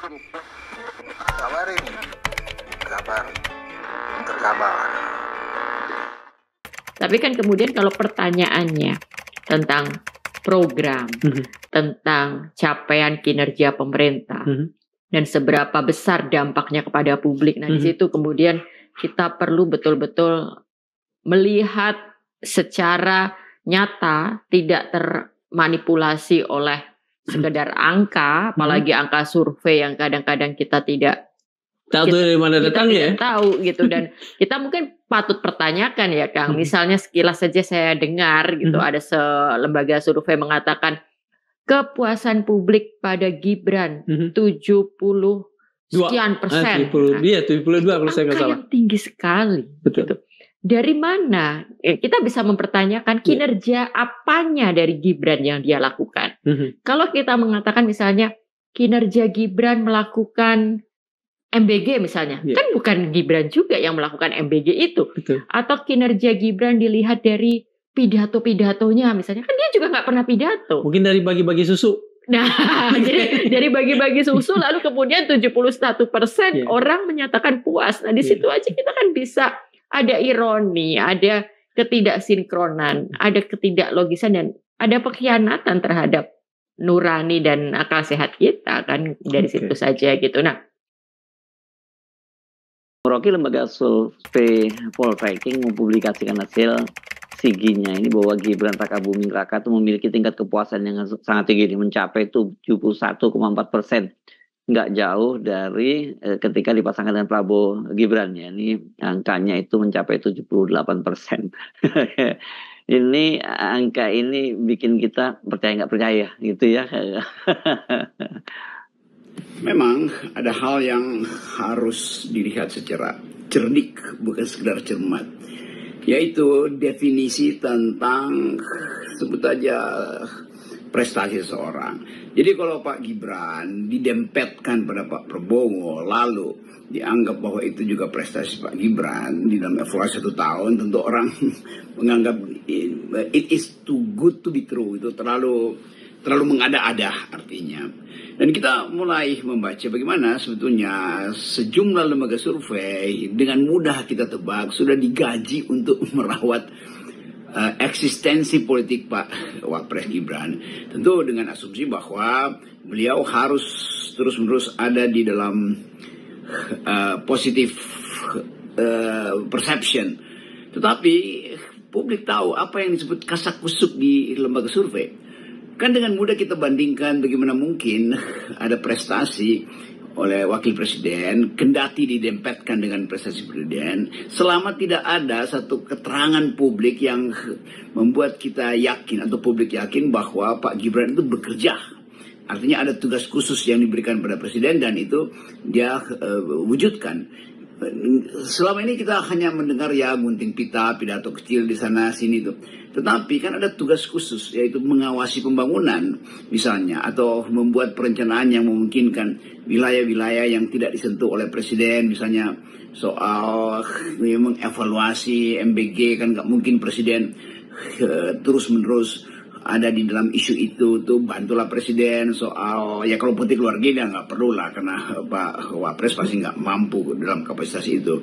Kabarin, kabar, terkabar. Tapi kan kemudian kalau pertanyaannya tentang program, tentang capaian kinerja pemerintah, dan seberapa besar dampaknya kepada publik, nah di situ kemudian kita perlu betul-betul melihat secara nyata, tidak termanipulasi oleh sekedar angka, apalagi angka survei yang kadang-kadang kita tidak tahu dari mana datangnya, tahu gitu. Dan kita mungkin patut pertanyakan ya Kang, misalnya sekilas saja saya dengar gitu, ada lembaga survei mengatakan kepuasan publik pada Gibran 70 sekian persen. 72% kalau saya nggak salah. Yang tinggi sekali. Betul. Gitu. Dari mana kita bisa mempertanyakan kinerja apanya dari Gibran yang dia lakukan? Kalau kita mengatakan misalnya kinerja Gibran melakukan MBG misalnya, kan bukan Gibran juga yang melakukan MBG itu. Betul. Atau kinerja Gibran dilihat dari pidato-pidatonya misalnya, kan dia juga nggak pernah pidato. Mungkin dari bagi-bagi susu. Nah, jadi dari bagi-bagi susu lalu kemudian 71% orang menyatakan puas. Nah, di situ aja kita kan bisa ada ironi, ada ketidaksinkronan, ada ketidaklogisan, dan ada pengkhianatan terhadap nurani dan akal sehat kita kan dari situ saja gitu. Nah, Rocky, lembaga survei Poltreking mempublikasikan hasil SIGI-nya ini bahwa Gibran Rakabuming Raka itu memiliki tingkat kepuasan yang sangat tinggi, mencapai 71,4%. Nggak jauh dari ketika dipasangkan dengan Prabowo Gibran ya. Ini angkanya itu mencapai 78%. Ini angka ini bikin kita percaya nggak percaya gitu ya. Memang ada hal yang harus dilihat secara cerdik, bukan sekedar cermat, yaitu definisi tentang sebut aja prestasi seseorang. Jadi kalau Pak Gibran didempetkan pada Pak Prabowo lalu dianggap bahwa itu juga prestasi Pak Gibran di dalam evaluasi 1 tahun, tentu orang menganggap it is too good to be true, itu terlalu mengada-ada artinya. Dan kita mulai membaca bagaimana sebetulnya sejumlah lembaga survei dengan mudah kita tebak sudah digaji untuk merawat eksistensi politik Pak Wapres Gibran. Tentu dengan asumsi bahwa beliau harus terus-menerus ada di dalam positif perception. Tetapi publik tahu apa yang disebut kasakusuk di lembaga survei. Kan dengan mudah kita bandingkan bagaimana mungkin ada prestasi oleh wakil presiden, kendati didempetkan dengan prestasi presiden, selama tidak ada satu keterangan publik yang membuat kita yakin atau publik yakin bahwa Pak Gibran itu bekerja. Artinya ada tugas khusus yang diberikan pada presiden dan itu dia wujudkan. Selama ini kita hanya mendengar ya gunting pita, pidato kecil di sana sini itu. Tetapi kan ada tugas khusus, yaitu mengawasi pembangunan misalnya, atau membuat perencanaan yang memungkinkan wilayah-wilayah yang tidak disentuh oleh presiden, misalnya soal mengevaluasi MBG, kan nggak mungkin presiden terus-menerus ada di dalam isu itu, tuh bantulah presiden soal, ya kalau politik luar negeri nggak perlu lah, karena Pak Wapres pasti nggak mampu dalam kapasitas itu.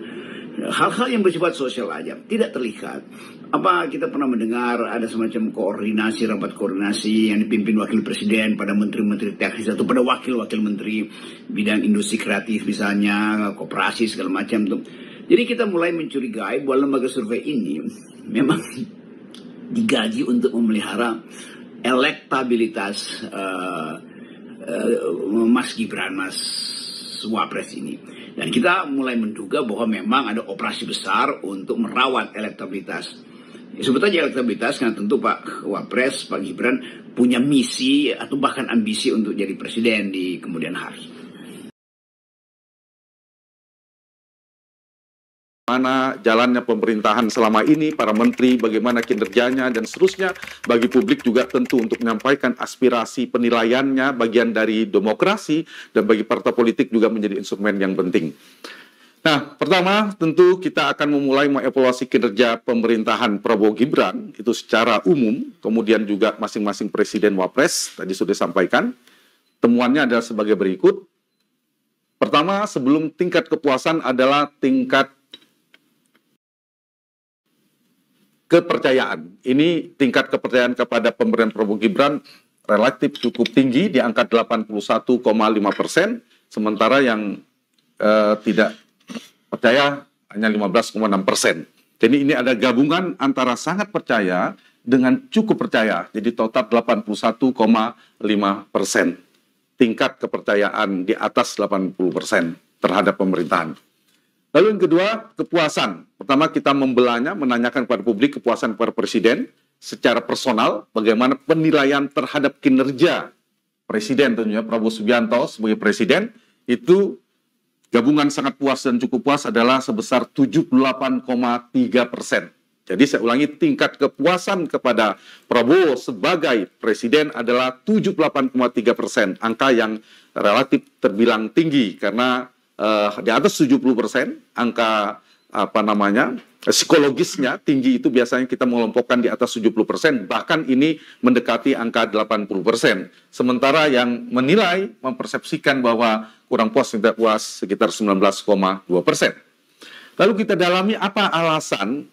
Hal-hal yang bersifat sosial aja, tidak terlihat. Apa kita pernah mendengar ada semacam koordinasi, rapat koordinasi yang dipimpin wakil presiden pada menteri-menteri teknis atau pada wakil-wakil menteri bidang industri kreatif misalnya, koperasi segala macam tuh. Jadi kita mulai mencurigai bahwa lembaga survei ini memang digaji untuk memelihara elektabilitas Mas Gibran, Mas Wapres ini. Dan kita mulai menduga bahwa memang ada operasi besar untuk merawat elektabilitas. Sebut aja elektabilitas, karena tentu Pak Wapres, Pak Gibran punya misi atau bahkan ambisi untuk jadi presiden di kemudian hari. Mana jalannya pemerintahan selama ini, para menteri, bagaimana kinerjanya, dan seterusnya. Bagi publik juga tentu untuk menyampaikan aspirasi penilaiannya, bagian dari demokrasi, dan bagi partai politik juga menjadi instrumen yang penting. Nah, pertama tentu kita akan memulai mengevaluasi kinerja pemerintahan Prabowo Gibran, itu secara umum, kemudian juga masing-masing presiden wapres, tadi sudah disampaikan. Temuannya adalah sebagai berikut. Pertama, sebelum tingkat kepuasan adalah tingkat kepercayaan. Ini tingkat kepercayaan kepada pemberian Prabowo Gibran relatif cukup tinggi di angka 81,5%, sementara yang tidak percaya hanya 15,6%. Jadi ini ada gabungan antara sangat percaya dengan cukup percaya, jadi total 81,5%. Tingkat kepercayaan di atas 80% terhadap pemerintahan. Lalu yang kedua, kepuasan. Pertama kita membelanya, menanyakan kepada publik kepuasan kepada Presiden secara personal, bagaimana penilaian terhadap kinerja Presiden tentunya Prabowo Subianto sebagai Presiden, itu gabungan sangat puas dan cukup puas adalah sebesar 78,3%. Jadi saya ulangi, tingkat kepuasan kepada Prabowo sebagai Presiden adalah 78,3%, angka yang relatif terbilang tinggi karena di atas 70%, angka psikologisnya tinggi itu biasanya kita mengelompokkan di atas 70%, bahkan ini mendekati angka 80%. Sementara yang menilai, mempersepsikan bahwa kurang puas, tidak puas sekitar 19,2%. Lalu kita dalami apa alasan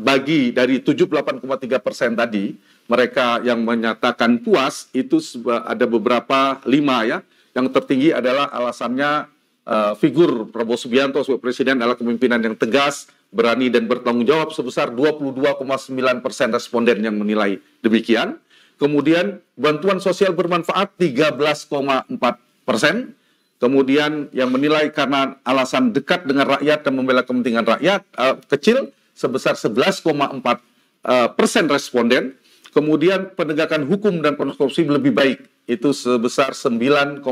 bagi dari 78,3% tadi, mereka yang menyatakan puas itu ada beberapa 5 ya. Yang tertinggi adalah alasannya figur Prabowo Subianto sebagai Presiden adalah kepemimpinan yang tegas, berani dan bertanggung jawab sebesar 22,9% responden yang menilai demikian. Kemudian bantuan sosial bermanfaat 13,4%. Kemudian yang menilai karena alasan dekat dengan rakyat dan membela kepentingan rakyat kecil sebesar 11,4% responden. Kemudian penegakan hukum dan korupsi lebih baik itu sebesar 9,2%,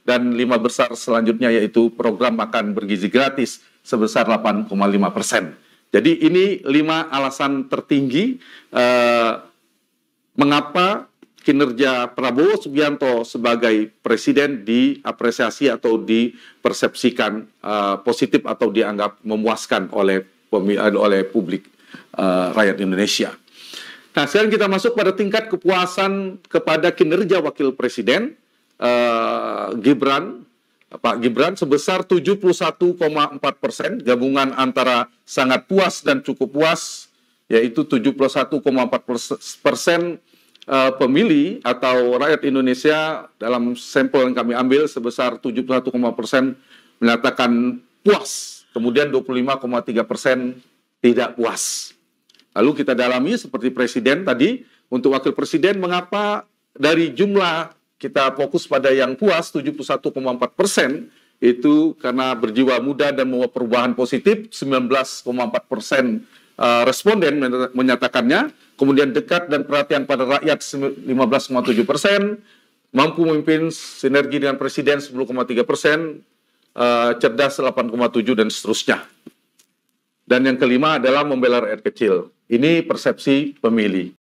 dan 5 besar selanjutnya yaitu program makan bergizi gratis sebesar 8,5%. Jadi ini 5 alasan tertinggi mengapa kinerja Prabowo Subianto sebagai Presiden diapresiasi atau dipersepsikan positif atau dianggap memuaskan oleh publik rakyat Indonesia. Nah, sekarang kita masuk pada tingkat kepuasan kepada kinerja Wakil Presiden Pak Gibran sebesar 71,4%, gabungan antara sangat puas dan cukup puas, yaitu 71,4% pemilih atau rakyat Indonesia dalam sampel yang kami ambil sebesar 71,4% menyatakan puas, kemudian 25,3% tidak puas. Lalu kita dalami seperti Presiden tadi, untuk Wakil Presiden mengapa dari jumlah kita fokus pada yang puas 71,4%, itu karena berjiwa muda dan membawa perubahan positif, 19,4% responden menyatakannya. Kemudian dekat dan perhatian pada rakyat 15,7%, mampu memimpin sinergi dengan Presiden 10,3%, cerdas 8,7% dan seterusnya. Dan yang kelima adalah membela rakyat kecil. Ini persepsi pemilih.